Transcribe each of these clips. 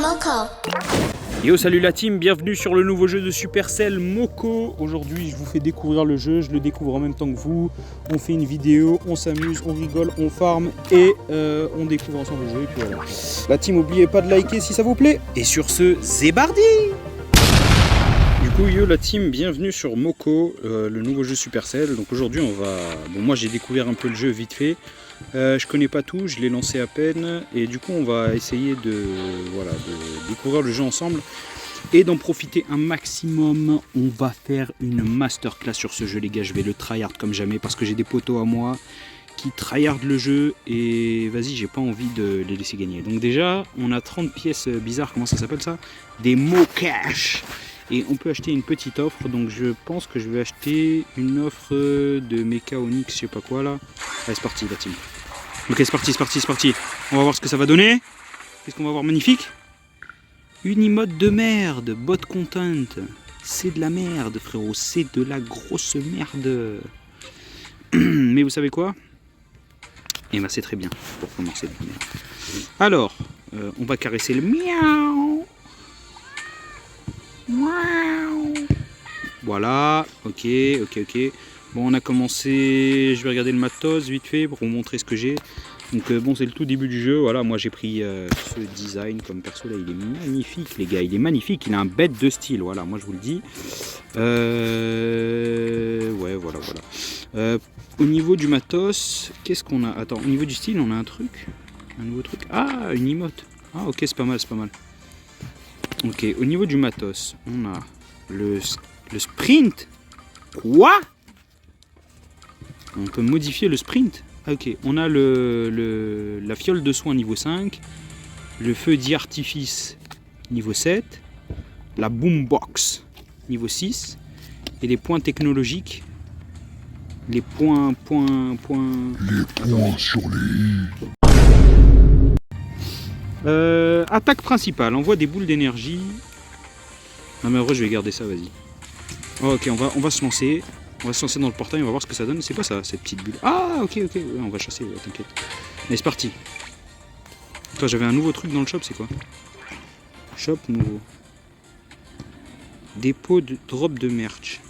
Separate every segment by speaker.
Speaker 1: Moko.
Speaker 2: Yo, salut la team, bienvenue sur le nouveau jeu de Supercell, Moko. Aujourd'hui je vous fais découvrir le jeu, je le découvre en même temps que vous. On fait une vidéo, on s'amuse, on rigole, on farm et on découvre ensemble le jeu et puis voilà. La team, n'oubliez pas de liker si ça vous plaît. Et sur ce, zébardi. Du coup, yo la team, bienvenue sur Moko, le nouveau jeu Supercell. Donc aujourd'hui on va... Bon, moi j'ai découvert un peu le jeu vite fait. Je connais pas tout, je l'ai lancé à peine et du coup on va essayer de découvrir le jeu ensemble et d'en profiter un maximum. On va faire une masterclass sur ce jeu les gars, je vais le tryhard comme jamais parce que j'ai des potos à moi qui tryhard le jeu et vas-y, j'ai pas envie de les laisser gagner. Donc déjà on a 30 pièces bizarres, comment ça s'appelle ça? Des Mocash. Et on peut acheter une petite offre, donc je pense que je vais acheter une offre de Mecha Onyx, je sais pas quoi là. Allez, c'est parti la team. Ok, c'est parti, c'est parti, c'est parti. On va voir ce que ça va donner. Qu'est-ce qu'on va voir magnifique? Une emote de merde, bot content. C'est de la merde frérot, c'est de la grosse merde. Mais vous savez quoi? Et bah c'est très bien pour commencer la merde. Alors, on va caresser le miaou. Voilà, ok. Bon, on a commencé, je vais regarder le matos vite fait pour vous montrer ce que j'ai. Donc bon, c'est le tout début du jeu. Voilà, moi j'ai pris ce design comme perso là, il est magnifique les gars, il est magnifique, il a un bête de style, voilà, moi je vous le dis. Ouais, voilà. Au niveau du matos, qu'est-ce qu'on a? Attends, au niveau du style, on a un nouveau truc. Ah, une emote. Ah ok, c'est pas mal, c'est pas mal. Ok, au niveau du matos, on a le sprint. Quoi? On peut modifier le sprint. Ah, ok, on a la fiole de soin niveau 5, le feu d'artifice niveau 7, la boombox niveau 6, et les points technologiques. Les points... Les points sur les... attaque principale, envoie des boules d'énergie. Non mais en vrai je vais garder ça, vas-y. Oh, ok, on va se lancer. On va se lancer dans le portail, on va voir ce que ça donne. C'est quoi ça, cette petite bulle? Ah ok, ouais, on va chasser, ouais, t'inquiète. Allez, c'est parti. Toi, j'avais un nouveau truc dans le shop, c'est quoi? Shop nouveau. Dépôt de drop de merch.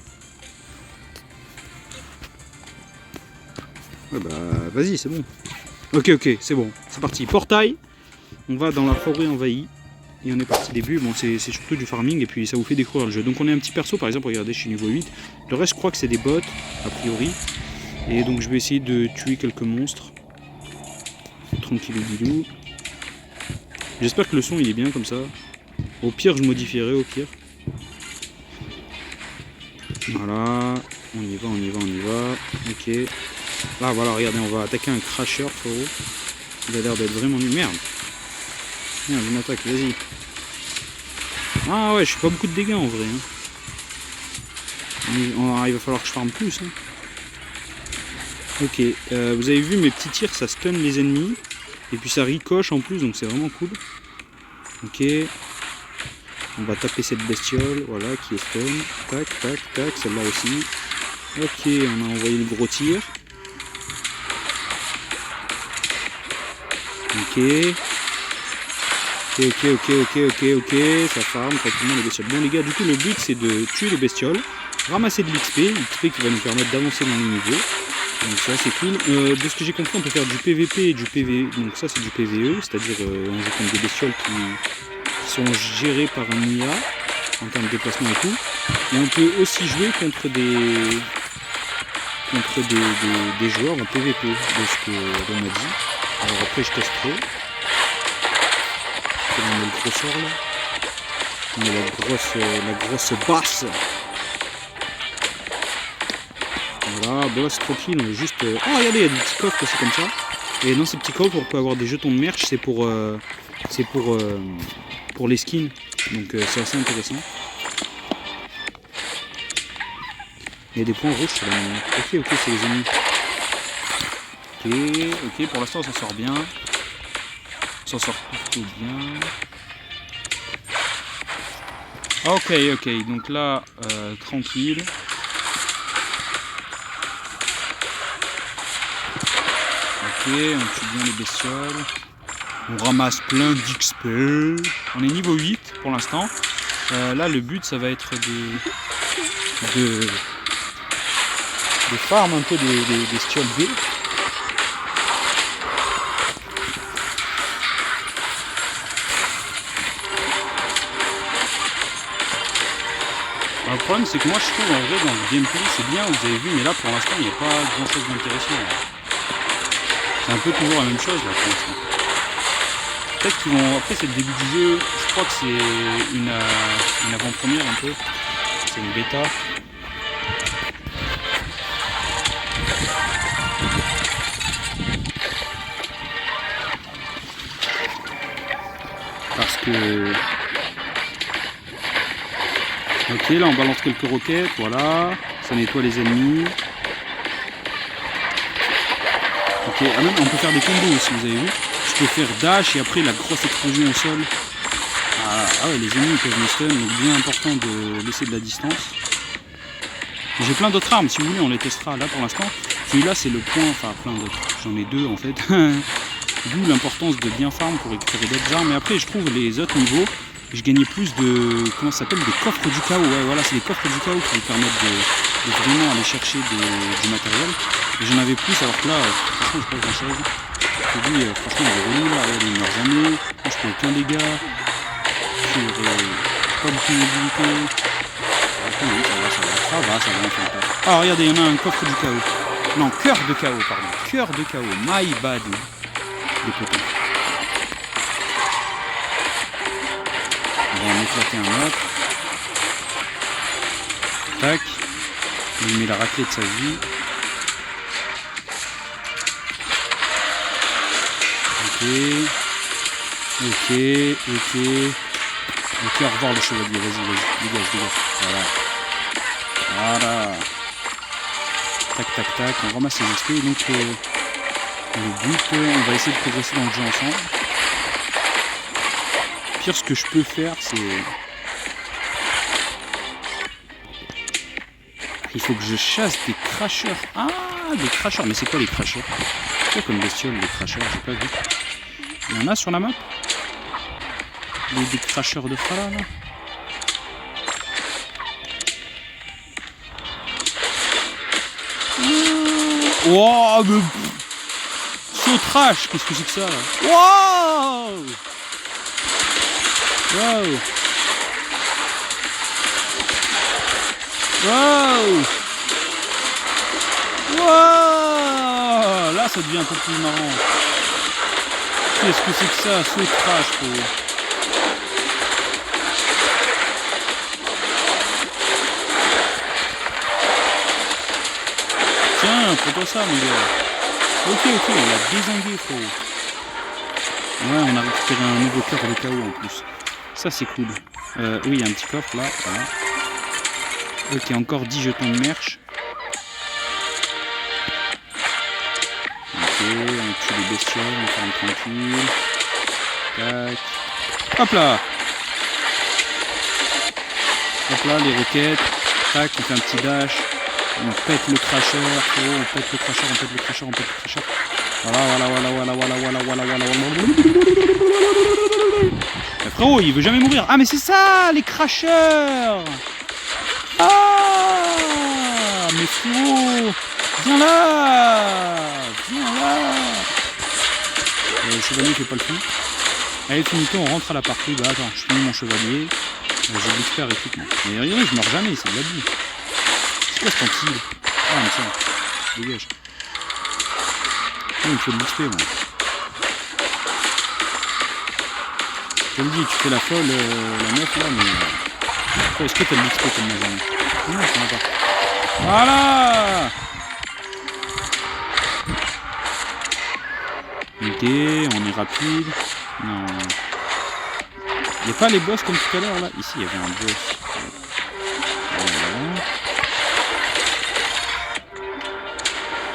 Speaker 2: Ouais bah vas-y, c'est bon. Ok, c'est bon, c'est parti. Portail. On va dans la forêt envahie. Et on est parti début, bon c'est surtout du farming et puis ça vous fait découvrir le jeu. Donc on est un petit perso, par exemple, regardez, je suis niveau 8. Le reste je crois que c'est des bots, a priori. Et donc je vais essayer de tuer quelques monstres. Tranquillou bidou. J'espère que le son il est bien comme ça. Au pire je modifierai, au pire. Voilà, on y va. Ok. Là voilà, regardez, on va attaquer un crasher, frérot. Il a l'air d'être vraiment nul. Merde, une attaque, vas-y. Ah ouais, je fais pas beaucoup de dégâts en vrai. Hein. Il va falloir que je farme plus. Hein. Ok, vous avez vu mes petits tirs, ça stun les ennemis. Et puis ça ricoche en plus, donc c'est vraiment cool. Ok. On va taper cette bestiole, voilà, qui est stun. Tac, celle-là aussi. Ok, on a envoyé le gros tir. Ok, ça farm tranquillement les bestioles. Bon les gars, du coup le but c'est de tuer les bestioles, ramasser de l'XP qui va nous permettre d'avancer dans les niveaux. Donc c'est assez cool. De ce que j'ai compris, on peut faire du PVP et du PVE. Donc ça c'est du PVE, c'est-à-dire on joue contre des bestioles qui sont gérées par un IA en termes de déplacement et tout. Et on peut aussi jouer contre des joueurs en PVP, de ce qu'on m'a dit. Alors après je testerai. On met le gros sort là. On met la grosse basse. Voilà, boss tranquille, on est juste. Oh regardez, il y a des petits coffres aussi comme ça. Et dans ces petits coffres on peut avoir des jetons de merch, c'est pour les skins. Donc c'est assez intéressant. Il y a des points rouges sur la main. Ok, c'est les ennemis. Ok, pour l'instant on s'en sort bien. On s'en sort plutôt bien. Ok, donc là, tranquille. Ok, on tue bien les bestioles. On ramasse plein d'XP. On est niveau 8 pour l'instant. Là, le but, ça va être de farm un peu des bestioles V. Le problème, c'est que moi, je trouve en vrai dans le gameplay, c'est bien, vous avez vu, mais là, pour l'instant, il n'y a pas grand chose d'intéressant. C'est un peu toujours la même chose là pour l'instant. Peut-être qu'ils vont. Après c'est le début du jeu, je crois que c'est une avant-première un peu. C'est une bêta. Parce que. Ok, là on balance quelques roquettes, voilà. Ça nettoie les ennemis. Ok, ah même, on peut faire des combos aussi, vous avez vu. Je peux faire dash et après la grosse explosion au sol. Ah ouais, les ennemis peuvent me stun, donc bien important de laisser de la distance. J'ai plein d'autres armes, si vous voulez on les testera. Là pour l'instant, celui-là c'est le point, enfin plein d'autres. J'en ai deux en fait. D'où l'importance de bien farm pour récupérer d'autres armes. Et après je trouve les autres niveaux, je gagnais plus de, comment ça s'appelle, des coffres du chaos. Ouais voilà, c'est les coffres du chaos qui vous permettent de vraiment aller chercher du matériel. Et j'en avais plus alors que là, franchement je pas grand chose. Je dis franchement il est relou là, regardez, il meurt jamais. Moi je fais aucun dégât. Pas beaucoup de mobilité. Ça va, on fait le taf. Ah regardez, il y en a un coffre du chaos. Non, cœur de chaos, pardon. Cœur de chaos, my bad. Des potins. On va en éclater un autre. Tac. Il met la raclée de sa vie. Ok. Ok, au revoir le chevalier, vas-y, dégage. Voilà. Tac, on ramasse les XP. Donc le but, on va essayer de progresser dans le jeu ensemble. Pire, ce que je peux faire, c'est... Il faut que je chasse des crashers. Ah, des crashers. Mais c'est quoi les crashers? C'est quoi comme bestiole les crashers? J'ai pas vu. Il y en a sur la map? Des crashers de Frala là. Wow, mais... Saut trash, qu'est-ce que c'est que ça là? Wow. Là ça devient un peu plus marrant. Qu'est-ce que c'est que ça? Saut trash pour... Tiens, prends-toi ça, mon gars. Ok, on l'a dézingué, frérot. Ouais, on a récupéré un nouveau cœur de chaos en plus. Ça, c'est cool. Oui, il y a un petit coffre là. Voilà. Ok, encore 10 jetons de merch. Ok, on tue les bestioles, on ferme tranquille. Tac. Hop là, les roquettes. Tac, on fait un petit dash. On pète le crasher, on pète le crasher. Voilà. Mais frérot, il veut jamais mourir. Ah mais c'est ça, les crashers. Ah, mais frérot, viens là. Le chevalier fait pas le fou. Allez, finito, on rentre à la partie. Bah attends, je finis mon chevalier. J'ai de l'XP et tout. Mais regardez, je meurs jamais, c'est de la vie. C'est quoi ce tanky? Ah mais ça, dégage. Oh, il me faut de l'XP moi. Je te le dis, tu fais la folle, la meuf là, mais... Est-ce que t'as de l'XP comme moi jamais? Non, je n'en ai pas. Voilà. Ok, on est rapide. Non. Il n'y a pas les boss comme tout à l'heure là? Ici il y avait un boss. Voilà.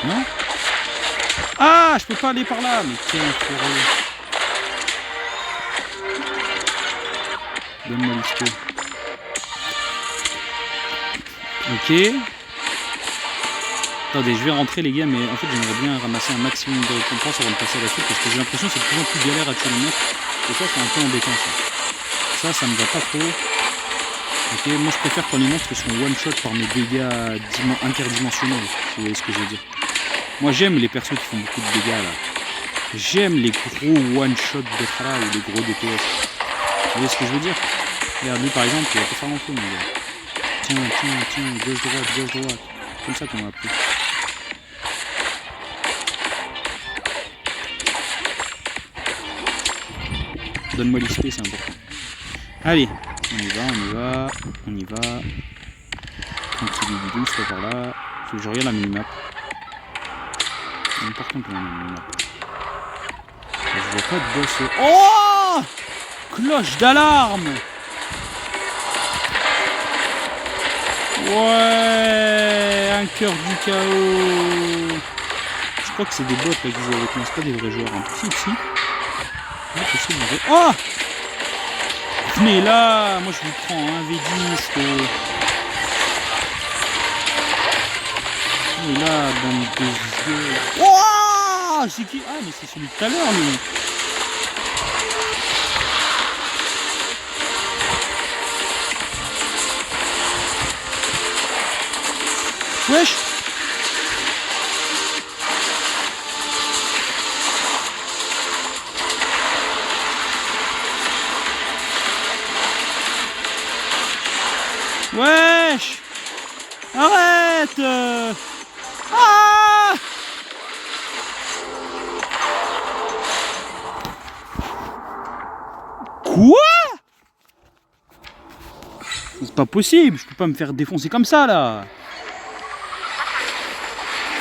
Speaker 2: Non? Ah, je peux pas aller par là, mais tiens, frérot. Donne-moi l'XP. Ok. Attendez, je vais rentrer les gars, mais en fait j'aimerais bien ramasser un maximum de récompenses avant de passer à la suite parce que j'ai l'impression que c'est de plus en plus galère à tuer les mecs. Et ça c'est un peu embêtant ça. Ça me va pas trop. Ok, moi je préfère quand les monstres sont one shot par mes dégâts interdimensionnels, si vous voyez ce que je veux dire. Moi j'aime les persos qui font beaucoup de dégâts là. J'aime les gros one shot de Fra ou les gros DPS. Vous voyez ce que je veux dire? Regarde lui par exemple, il va pas faire l'enfant mon gars. Tiens, gauche droite. Comme ça qu'on m'a appris. Donne-moi l'XP, c'est important. Allez, on y va. Tranquille, c'est pas par là. Faut que je regarde la minimap. C'est important pour la minimap. Je vois pas de boss. Oh! Cloche d'alarme! Ouais! Un cœur du chaos! Je crois que c'est des bots là qui jouent avec moi, c'est pas des vrais joueurs. Hein. Si. Oh! Venez là! Moi je vous prends un V10. Venez là, bande de yeux. Oh! C'est qui? Ah mais c'est celui de tout à l'heure lui! Wesh! Wesh! Arrête! Ah! Quoi? C'est pas possible, je peux pas me faire défoncer comme ça là!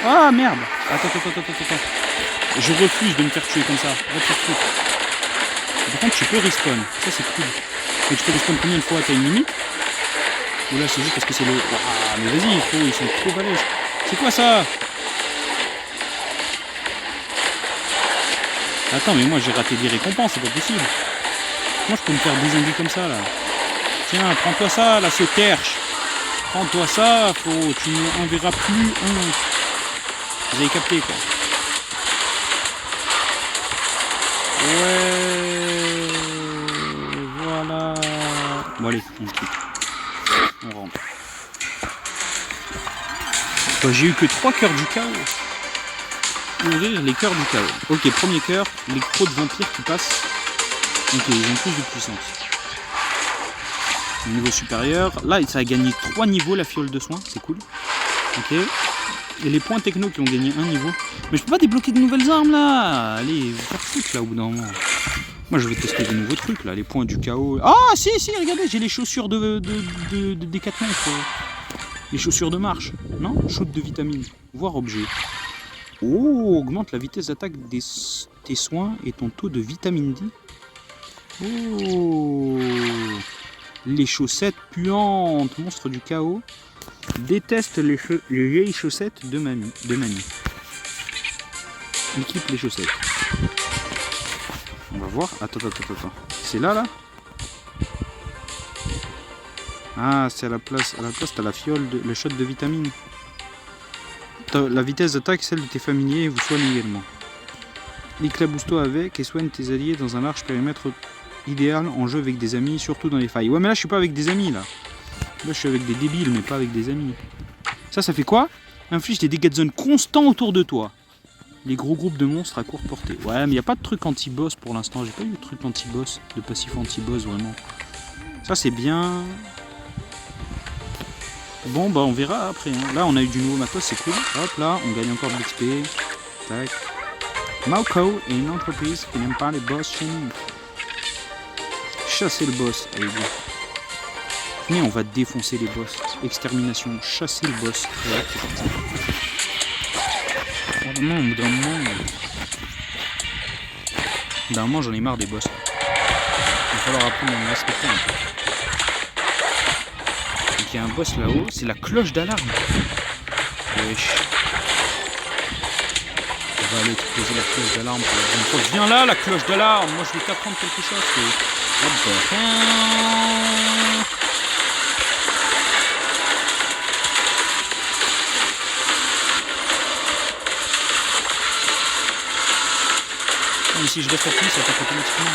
Speaker 2: Ah merde! Attends. Je refuse de me faire tuer comme ça. Par contre, tu peux respawn. Ça, c'est cool. Mais tu peux respawn combien de fois? T'as une limite? Ou là, c'est juste parce que c'est le... Ah, mais vas-y, ils sont trop balèzes. C'est quoi ça? Attends, mais moi, j'ai raté des récompenses, c'est pas possible. Comment je peux me faire désinguer comme ça, là? Tiens, prends-toi ça, là, ce terche. Prends-toi ça, tu n'en verras plus un. Vous avez capté quoi. Ouais. Voilà. Bon allez, on quitte. On rentre. J'ai eu que 3 cœurs du chaos. Ouvrir les cœurs du chaos. Ok, premier cœur, les crocs de vampires qui passent. Ok, ils ont plus de puissance. Niveau supérieur. Là, ça a gagné 3 niveaux la fiole de soins, c'est cool. Ok. Et les points techno qui ont gagné un niveau. Mais je peux pas débloquer de nouvelles armes là. Allez, vous faire foutre là au bout d'un moment. Moi je vais tester des nouveaux trucs là, les points du chaos. Ah si, regardez, j'ai les chaussures de Décathlon. Les chaussures de marche. Non? Shoot de vitamine. Voir objet. Oh, augmente la vitesse d'attaque tes soins et ton taux de vitamine D. Oh. Les chaussettes puantes. Monstre du chaos. Déteste les vieilles chaussettes de mamie. Équipe les chaussettes. On va voir. Attends. C'est là. Ah, c'est à la place. À la place, t'as la fiole, le shot de vitamine. La vitesse d'attaque, celle de tes familiers, et vous soignez également. Éclabousse-toi avec et soigne tes alliés dans un large périmètre idéal en jeu avec des amis, surtout dans les failles. Ouais, mais là, je suis pas avec des amis là. Là, je suis avec des débiles, mais pas avec des amis. Ça fait quoi? Inflige des dégâts de zone constants autour de toi. Les gros groupes de monstres à courte portée. Ouais, mais il n'y a pas de truc anti-boss pour l'instant. J'ai pas eu de truc anti-boss, de passif anti-boss vraiment. Ça, c'est bien. Bon, bah, on verra après. Hein. Là, on a eu du nouveau matos, c'est cool. Hop, là, on gagne encore de l'XP. Tac. Mauco est une entreprise qui n'aime pas les boss chez nous. Chasser le boss. Allez, go. Venez, on va défoncer les boss. Extermination, chasser le boss. Voilà, c'est parti. Oh non, au bout d'un moment, j'en ai marre des boss. Il va falloir apprendre à me respecter un peu. Donc il y a un boss là-haut, c'est la cloche d'alarme. Wesh. On va aller poser la cloche d'alarme pour la deuxième fois. Viens là, la cloche d'alarme. Moi, je vais t'apprendre quelque chose. si je reste appuyé, ça attaque automatiquement.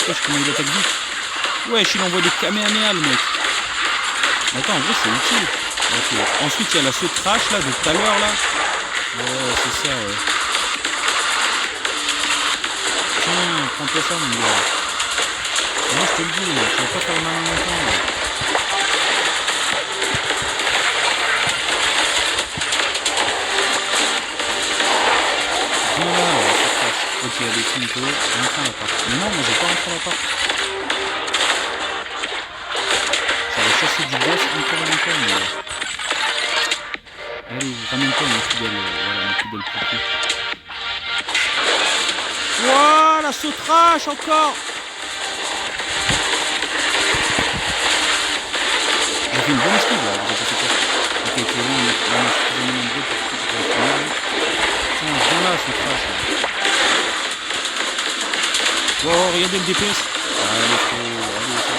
Speaker 2: Wesh, comment il attaque vite. Wesh, il envoie des kamehameha le mec. Attends, en vrai c'est utile. Okay. Ensuite il y a la saut crash là de tout à l'heure là. Ouais, c'est ça, ouais. Tiens, prends-toi ça mon gars. Moi je te le dis, tu vas pas faire le malin longtemps là. Viens là, saut crash. Ok, il y a des finito. Rentre à l'appart. Mais non, moi j'ai pas rentré à l'appart. Ça va chasser du boss encore et encore, mais... Allez, ramène-toi mon fidèle, voilà, mon fidèle petit. Wouah, la saut crash encore. J'ai fait une bonne esquive là, vous avez fait quoi. Ok, là on a suffisamment nombreux pour finir. Tiens, viens là, saut crash là. Wow, regardez le DPS. Allez, allez, ça va.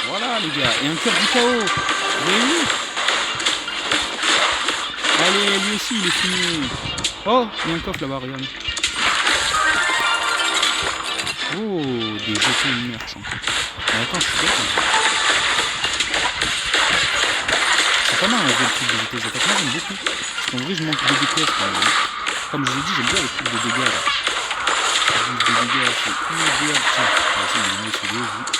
Speaker 2: Voilà les gars, et un cœur du chaos. Vous avez vu? Allez, lui aussi il est fini. Oh, il y a un coffre là-bas, regarde. Oh, des jetons de merch encore. Mais attends, je suis bête. C'est pas mal un jeu de truc de vitesse d'attaque. Moi j'aime beaucoup. Parce qu'en vrai je manque de DPS quand même. Comme je vous ai dit, j'aime bien les trucs de dégâts là. Les dégâts, c'est idéal. Tiens, on va essayer de mettre sur 2, vite.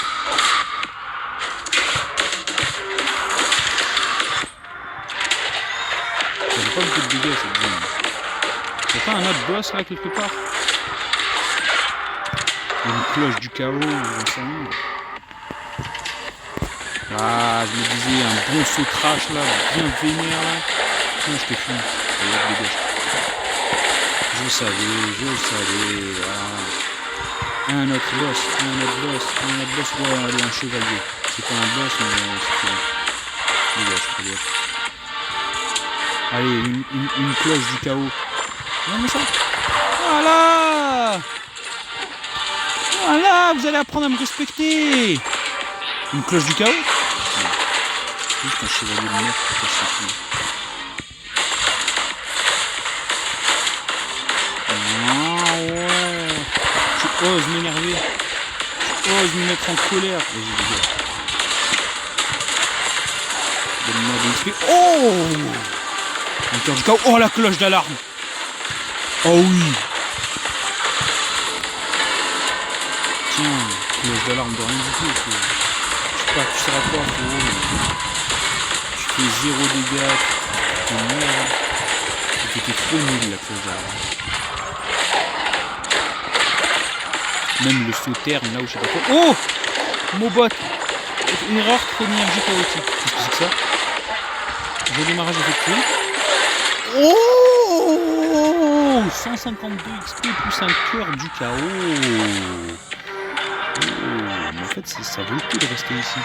Speaker 2: Ça fait pas beaucoup de dégâts cette zone. Y'a pas un autre boss là quelque part? Une cloche du chaos, j'en sais rien. Ah, je me disais, un bon saut crash là, bien vénère là. Tiens, je te fume. Regarde, dégage. Je le savais, voilà. Un autre boss, ouais, allez, un chevalier. C'est pas un boss, mais c'est bon. Dégage. Allez, une cloche du chaos. Non mais ça. Voilà, vous allez apprendre à me respecter. Une cloche du chaos. Juste un chevalier de merde, c'est tout. Ah ouais. Tu oses m'énerver. Tu oses me mettre en colère. Vas-y, dégage. Donne-moi des XP. Oh! Un cœur du chaos. Oh, la cloche d'alarme. Oh oui. Tiens, cloche d'alarme de rien du tout. Je sais pas, tu seras quoi, frérot, mais... Tu fais 0 dégâts. Tu es merde. C'était trop nul, la cloche d'alarme. Même le sauterne, là où je sais pas quoi. Oh! Mobot. Erreur, chronénergie chaotique. Qu'est-ce que c'est que ça? Redémarrage effectué. Oh! 152 XP plus un cœur du chaos. Oh, mais en fait, ça vaut le coup de rester ici.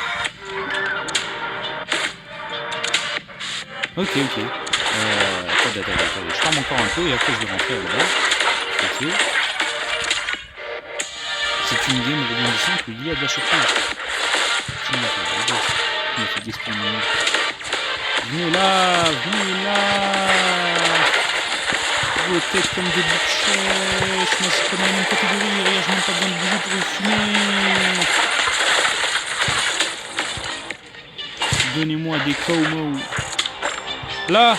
Speaker 2: Ok. Attendez. Je ferme encore un peu et après je vais rentrer là-bas. Ok. C'est une game rebondissante où il y a de la surprise. Tiens, regarde. Il m'a fait gaspiller mon nom. Venez là. Vos têtes comme des bouchèches. Moi je suis pas dans la même catégorie. Regarde, je n'ai même pas besoin de bouger pour le fumer. Donnez-moi des Kaumo. Là.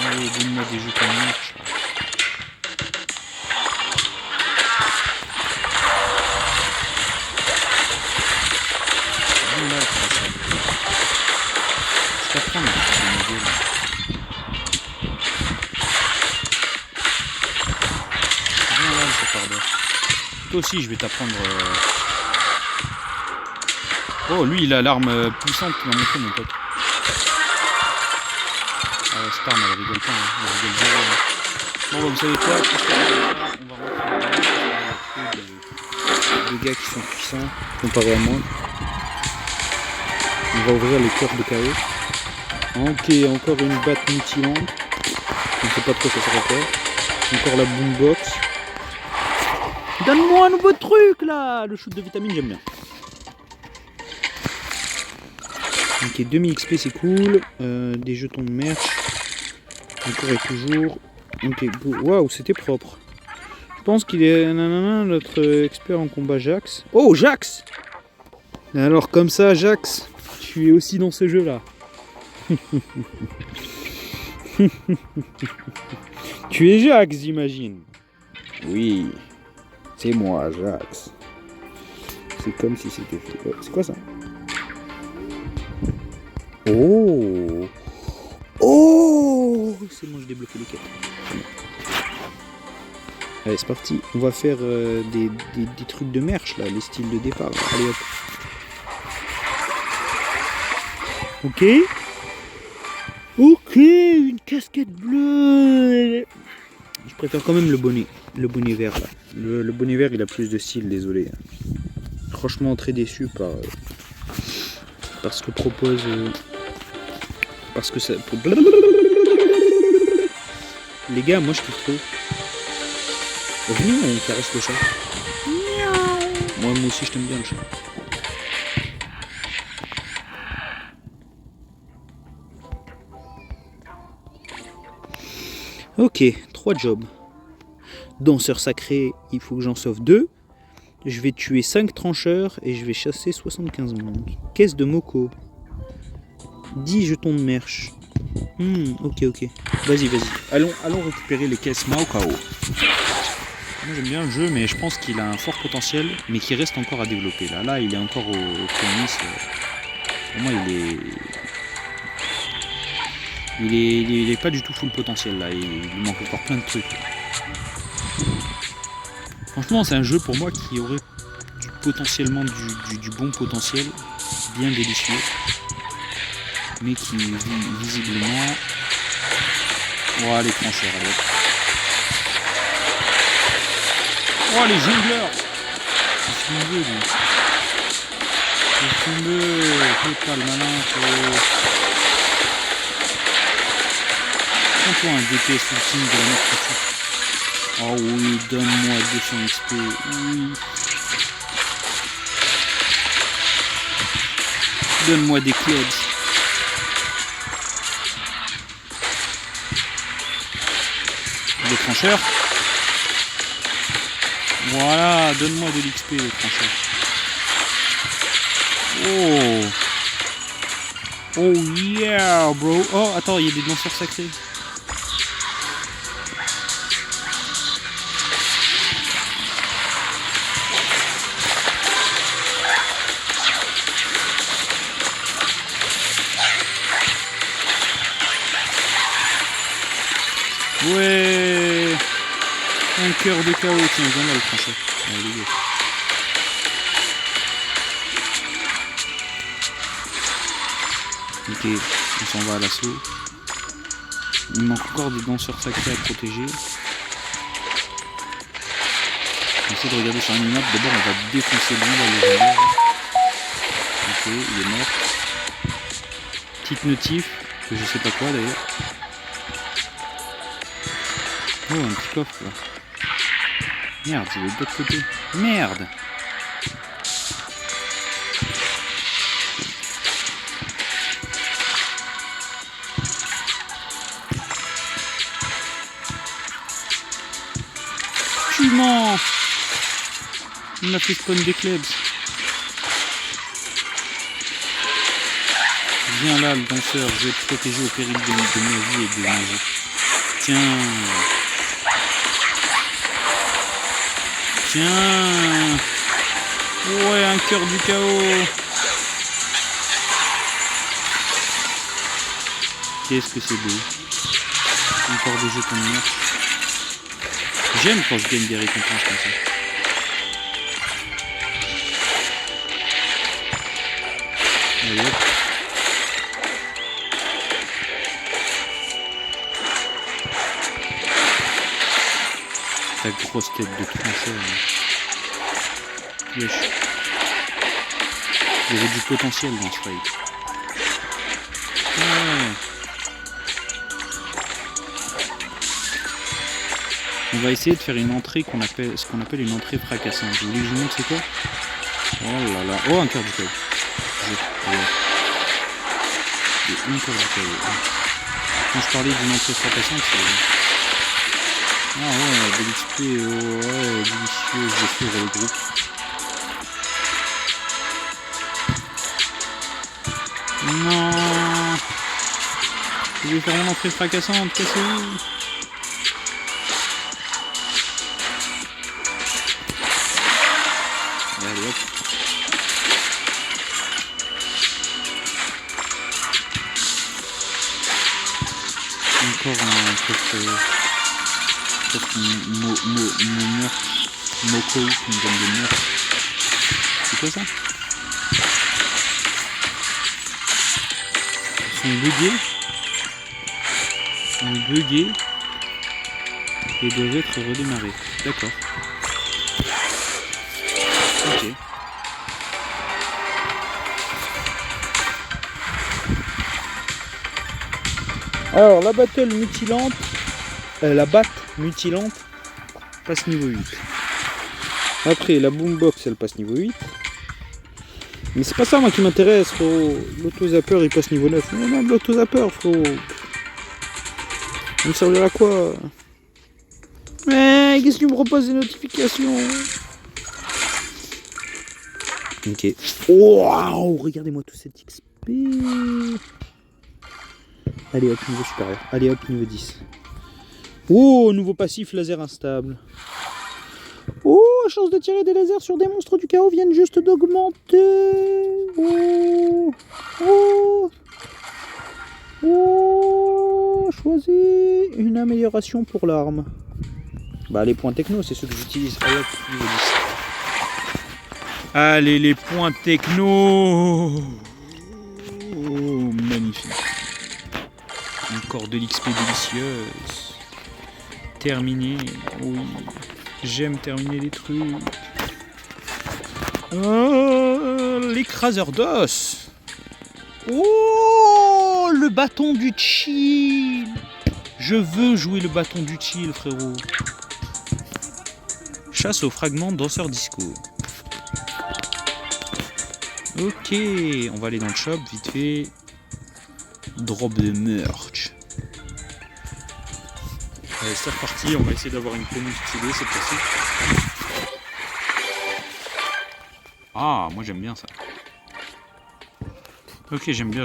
Speaker 2: Allez, donne-moi des jetons de merch. Là, je t'apprends là. Toi aussi, je vais t'apprendre. Oh, lui, il a l'arme puissante qu'il m'a montré, mon pote. Ah ouais, cette arme, elle rigole pas, hein. Elle rigole zéro, hein. Bon, bah, vous savez quoi? On va rentrer des gars qui sont puissants, comparé à moi. On va ouvrir les cœurs de chaos. Ok, encore une batte mutilante. Je ne sais pas trop ça sert à quoi. Encore la boombox. Donne-moi un nouveau truc là. Le shoot de vitamine, j'aime bien. Ok, 2000 XP c'est cool. Des jetons de merch. Encore et toujours. Ok, waouh, c'était propre. Je pense qu'il est notre expert en combat Jax. Oh, Jax! Alors comme ça, Jax, tu es aussi dans ce jeu là. Tu es Jax, j'imagine. Oui, c'est moi, Jax. C'est comme si c'était fait. Oh, c'est quoi ça? Oh! Oh! C'est bon, j'ai débloqué les quêtes. Allez, c'est parti. On va faire des trucs de merch là, les styles de départ. Là. Allez hop. Ok. Ok, une casquette bleue. Je préfère quand même le bonnet vert là. Le bonnet vert il a plus de style, désolé. Franchement très déçu par ce que propose. Parce que ça. Les gars, moi je kiffe trop. Venez, on caresse le chat. Moi aussi je t'aime bien le chat. Ok, 3 jobs. Danseur sacré, il faut que j'en sauve 2. Je vais tuer 5 trancheurs et je vais chasser 75 mondes. Caisse de Moko. 10 jetons de merch. Ok. Vas-y. Allons récupérer les caisses Maokao. Moi j'aime bien le jeu, mais je pense qu'il a un fort potentiel, mais qui reste encore à développer. Là il est encore au prémices. Pour moi, il est pas du tout full potentiel là. Il manque encore plein de trucs. Franchement, c'est un jeu pour moi qui aurait potentiellement du bon potentiel, bien délicieux, mais qui visiblement. Oh, les trancheurs, allez. Oh, les jongleurs! C'est une lui. C'est une pas le malin. Prends-toi un DP sous le signe de la mort tout. Oh oui, donne-moi 200 XP. Oui. Donne-moi des clubs. Des trancheurs. Voilà, donne-moi de l'XP les trancheurs. Oh yeah, bro. Oh, attends, il y a des danseurs sacrés. Ouais. Un cœur de chaos, tiens, viens là le trancheur. Allez, ok, on s'en va à l'assaut. Il manque encore des danseurs sacrés à protéger. On essaie de regarder sur un minimap. D'abord, on va défoncer bien la légendaire. Ok, il est mort. Petite notif, que je sais pas quoi d'ailleurs. Oh, un petit coffre là. Merde, il est de l'autre côté. Merde! Tu mens! Il m'a fait spawn des clubs. Viens là, le danseur, je vais te protéger au péril de ma vie et de ma vie. Tiens! Tiens! Ouais, un cœur du chaos! Qu'est-ce que c'est beau! Encore des jetons de merch. J'aime quand je gagne des récompenses comme ça. Allez hop. Ta grosse tête de trancheur. Wesh. Il y avait du potentiel dans ce fight. Ouais. On va essayer de faire une entrée ce qu'on appelle une entrée fracassante. Vous voulez que je vous montre c'est quoi? Oh là là. Oh, un cœur du cœur. Et encore du KO. Quand je parlais d'une entrée fracassante, c'est... Ah ouais, de l'XP, ouais, délicieux, je vais suivre le groupe. Non, je vais faire mon entrée fracassante, cassez-vous. Allez hop. Encore un peut-être mon meurtre, Moko qui me donne des meurtres. C'est quoi ça? Ils sont buggés et doivent être redémarrés. D'accord. Ok. Alors la battle mutilante, la batte mutilante passe niveau 8. Après la boombox elle passe niveau 8. Mais c'est pas ça moi qui m'intéresse, frérot. L'autozapper il passe niveau 9. Mais même l'autozapper, frérot. Ça me servira à quoi? Mais qu'est-ce que tu me proposes des notifications? Ok. Waouh, regardez-moi tout cet XP. Allez hop, niveau supérieur. Allez hop, niveau 10. Oh, nouveau passif laser instable. Oh, chance de tirer des lasers sur des monstres du chaos viennent juste d'augmenter. Oh, oh, oh, choisis une amélioration pour l'arme. Bah les points techno, c'est ceux que j'utilise. Allez hop, niveau 10. Allez les points techno. Oh, magnifique. Encore de l'XP délicieuse. Terminé. Oui. J'aime terminer les trucs. L'écraseur d'os. Oh, le bâton du chill. Je veux jouer le bâton du chill, frérot. Chasse aux fragments danseur disco. Ok, on va aller dans le shop vite fait. Drop de merch. Allez, c'est reparti, on va essayer d'avoir une tenue stylée cette fois-ci. Ah, moi j'aime bien ça. Ok, j'aime bien.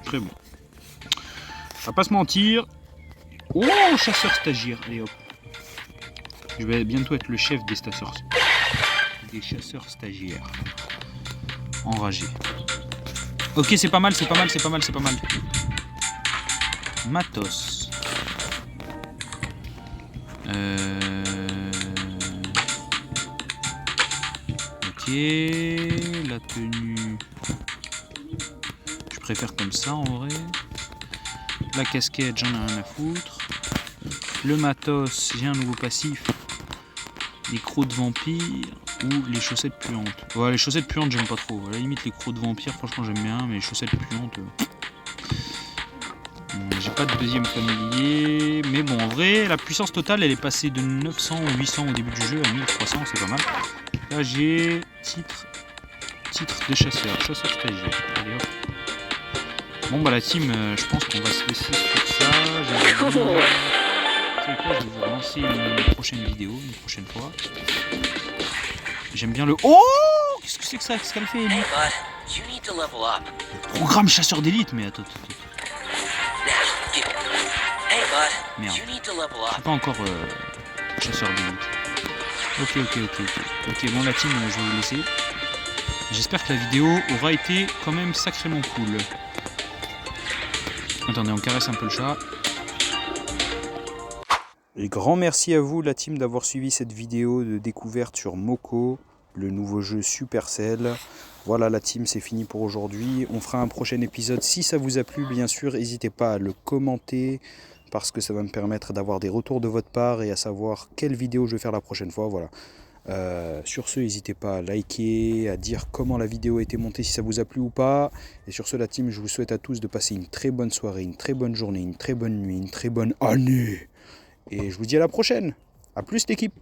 Speaker 2: Très bon. On va pas se mentir. Oh, chasseur stagiaire, allez hop. Je vais bientôt être le chef des chasseurs stagiaires. Enragé. Ok, c'est pas mal. Matos. Ok, la tenue. Je préfère comme ça en vrai. La casquette, j'en ai rien à foutre. Le matos, j'ai un nouveau passif. Les crocs de vampire ou les chaussettes puantes. Ouais, les chaussettes puantes, j'aime pas trop. À la limite, les crocs de vampire, franchement, j'aime bien, mais les chaussettes puantes. J'ai pas de deuxième familier, mais bon, en vrai, la puissance totale, elle est passée de 900 ou 800 au début du jeu à 1300, c'est pas mal. Là, j'ai titre de chasseur stagiaire. Allez hop. Bon, bah la team, je pense qu'on va se laisser sur ça. C'est quoi, je vais vous relancer une prochaine vidéo, une prochaine fois. J'aime bien le... Oh, qu'est-ce que c'est que ça? Qu'est-ce qu'elle fait, Ellie? Programme chasseur d'élite, mais attends. Merde. Je suis pas encore chasseur d'élite. Ok, bon la team, je vais vous laisser. J'espère que la vidéo aura été quand même sacrément cool. Attendez, on caresse un peu le chat. Et grand merci à vous la team d'avoir suivi cette vidéo de découverte sur Moko, le nouveau jeu Supercell. Voilà la team, c'est fini pour aujourd'hui. On fera un prochain épisode si ça vous a plu, bien sûr. N'hésitez pas à le commenter parce que ça va me permettre d'avoir des retours de votre part et à savoir quelle vidéo je vais faire la prochaine fois. Voilà. Sur ce, n'hésitez pas à liker, à dire comment la vidéo a été montée, si ça vous a plu ou pas. Et sur ce, la team, je vous souhaite à tous de passer une très bonne soirée, une très bonne journée, une très bonne nuit, une très bonne année. Et je vous dis à la prochaine. A plus l'équipe.